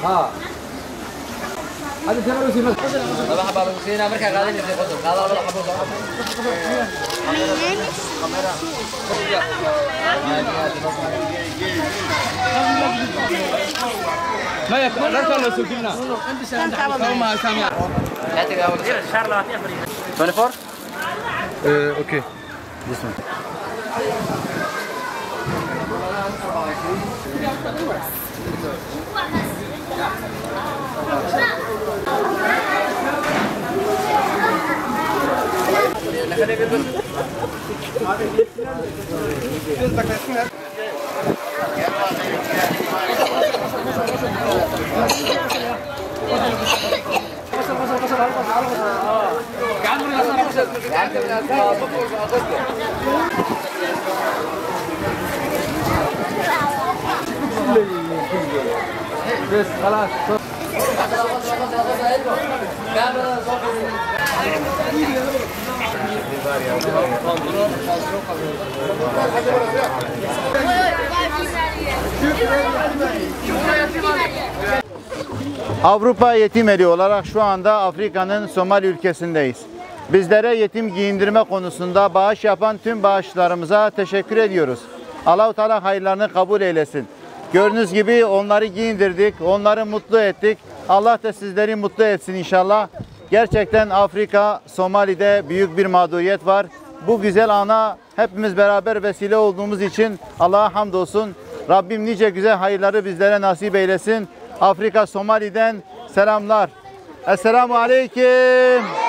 ها هذا تمر وسيم طبعا حباب وسيم امريكا قاعدين يقصوا قاعد ولا حبوب ما يكون لا كان سوقنا ما سامع 24 اوكي بسم الله بس خلاص Avrupa Yetim Evi olarak şu anda Afrika'nın Somali ülkesindeyiz. Bizlere yetim giyindirme konusunda bağış yapan tüm bağışlarımıza teşekkür ediyoruz. Allah-u Teala hayırlarını kabul eylesin. Gördüğünüz gibi onları giyindirdik, onları mutlu ettik. Allah da sizleri mutlu etsin inşallah. Gerçekten Afrika, Somali'de büyük bir mağduriyet var. Bu güzel ana hepimiz beraber vesile olduğumuz için Allah'a hamdolsun. Rabbim nice güzel hayırları bizlere nasip eylesin. Afrika, Somali'den selamlar. Esselamu Aleyküm.